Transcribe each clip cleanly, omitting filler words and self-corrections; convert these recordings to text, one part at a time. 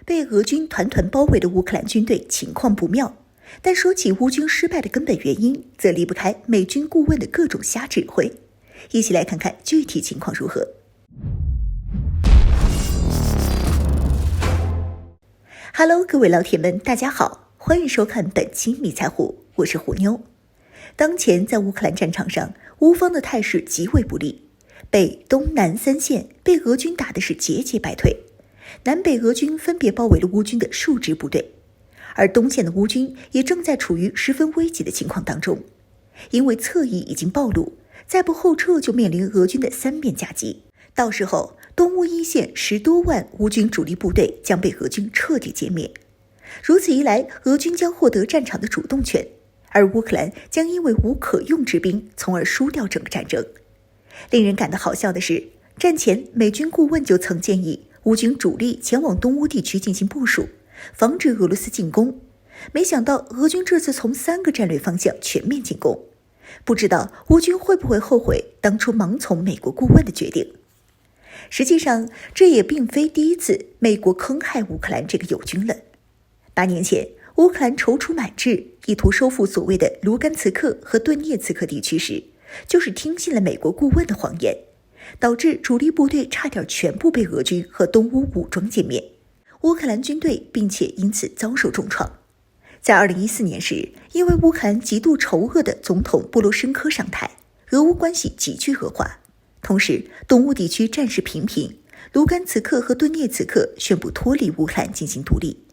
被俄军团团包围的乌克兰军队情况不妙，但说起乌军失败的根本原因，则离不开美军顾问的各种瞎指挥。一起来看看具体情况如何。Hello， 各位老铁们，大家好，欢迎收看本期迷彩虎，我是虎妞。当前在乌克兰战场上，乌方的态势极为不利，北、东南三线被俄军打的是节节败退，南北俄军分别包围了乌军的数支部队，而东线的乌军也正在处于十分危急的情况当中，因为侧翼已经暴露，再不后撤就面临俄军的三面夹击，到时候东乌一线10多万乌军主力部队将被俄军彻底歼灭。如此一来，俄军将获得战场的主动权，而乌克兰将因为无可用之兵，从而输掉整个战争。令人感到好笑的是，战前美军顾问就曾建议乌军主力前往东乌地区进行部署，防止俄罗斯进攻。没想到俄军这次从3个战略方向全面进攻，不知道乌军会不会后悔当初盲从美国顾问的决定。实际上，这也并非第一次美国坑害乌克兰这个友军了。8年前，乌克兰踌躇满志，意图收复所谓的卢甘茨克和顿涅茨克地区时，就是听信了美国顾问的谎言，导致主力部队差点全部被俄军和东乌武装歼灭，乌克兰军队并且因此遭受重创。在2014年时，因为乌克兰极度仇恶的总统波罗申科上台，俄乌关系急剧恶化。同时，东乌地区战事频频，卢甘茨克和顿涅茨克宣布脱离乌克兰进行独立。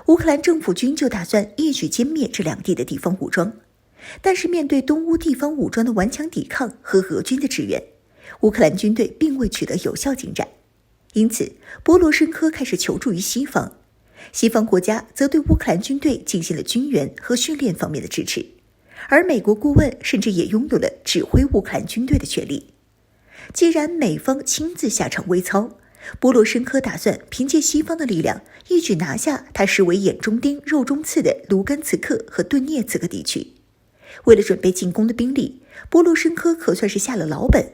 乌克兰政府军就打算一举歼灭这两地的地方武装，但是面对东乌地方武装的顽强抵抗和俄军的支援，乌克兰军队并未取得有效进展。因此，波罗申科开始求助于西方，西方国家则对乌克兰军队进行了军援和训练方面的支持，而美国顾问甚至也拥有了指挥乌克兰军队的权利。既然美方亲自下场微操，波罗申科打算凭借西方的力量一举拿下他视为眼中钉肉中刺的卢甘茨克和顿涅茨克地区。为了准备进攻的兵力，波罗申科可算是下了老本，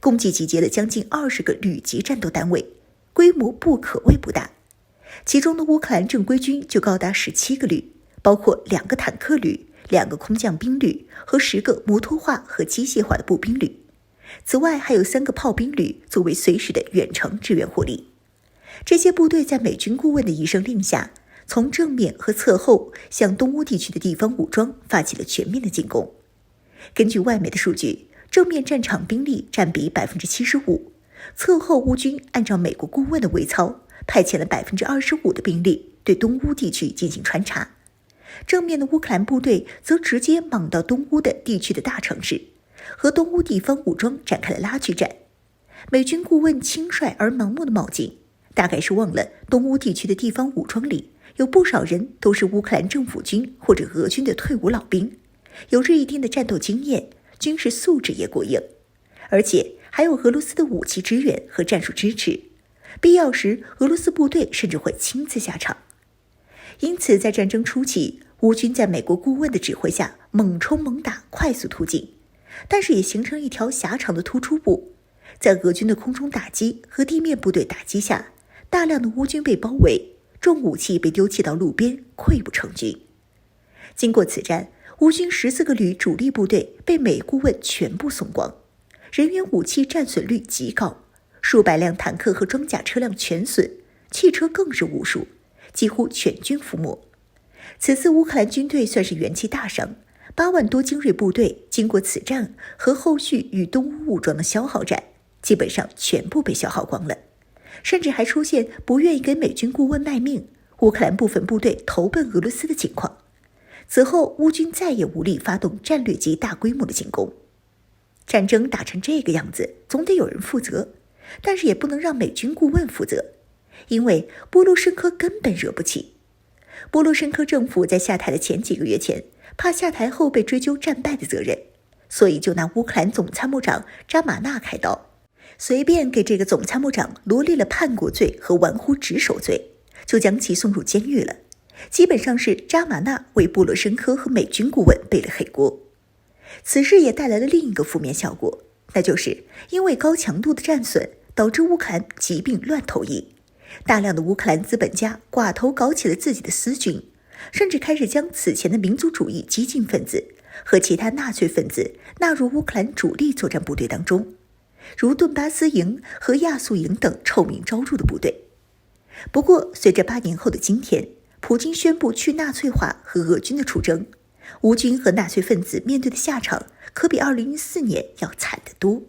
共计集结了将近20个旅级战斗单位，规模不可谓不大。其中的乌克兰正规军就高达17个旅，包括2个坦克旅、2个空降兵旅和10个摩托化和机械化的步兵旅。此外，还有3个炮兵旅作为随时的远程支援火力。这些部队在美军顾问的一声令下，从正面和侧后向东乌地区的地方武装发起了全面的进攻。根据外媒的数据，正面战场兵力占比 75%， 侧后乌军按照美国顾问的微操，派遣了 25% 的兵力对东乌地区进行穿插。正面的乌克兰部队则直接莽到东乌的地区的大城市，和东乌地方武装展开了拉锯战。美军顾问轻率而盲目的冒进，大概是忘了东乌地区的地方武装里有不少人都是乌克兰政府军或者俄军的退伍老兵，有着一定的战斗经验，军事素质也过硬，而且还有俄罗斯的武器支援和战术支持，必要时俄罗斯部队甚至会亲自下场。因此，在战争初期，乌军在美国顾问的指挥下猛冲猛打，快速突进，但是也形成一条狭长的突出部。在俄军的空中打击和地面部队打击下，大量的乌军被包围，重武器被丢弃到路边，溃不成军。经过此战，乌军14个旅主力部队被美顾问全部送光，人员武器战损率极高，数百辆坦克和装甲车辆全损，汽车更是无数，几乎全军覆没。此次乌克兰军队算是元气大伤，8万多精锐部队经过此战和后续与东乌武装的消耗战，基本上全部被消耗光了，甚至还出现不愿意给美军顾问卖命，乌克兰部分部队投奔俄罗斯的情况。此后，乌军再也无力发动战略级大规模的进攻。战争打成这个样子，总得有人负责，但是也不能让美军顾问负责，因为波罗申科根本惹不起。波罗申科政府在下台的前几个月前，怕下台后被追究战败的责任，所以就拿乌克兰总参谋长扎马纳开刀，随便给这个总参谋长罗列了叛国罪和玩忽职守罪，就将其送入监狱了。基本上是扎马纳为波罗申科和美军顾问背了黑锅。此事也带来了另一个负面效果，那就是因为高强度的战损，导致乌克兰疾病乱投医，大量的乌克兰资本家寡头搞起了自己的私军，甚至开始将此前的民族主义激进分子和其他纳粹分子纳入乌克兰主力作战部队当中，如顿巴斯营和亚速营等臭名昭著的部队。不过，随着8年后的今天，普京宣布去纳粹化和俄军的出征，乌军和纳粹分子面对的下场可比2014年要惨得多。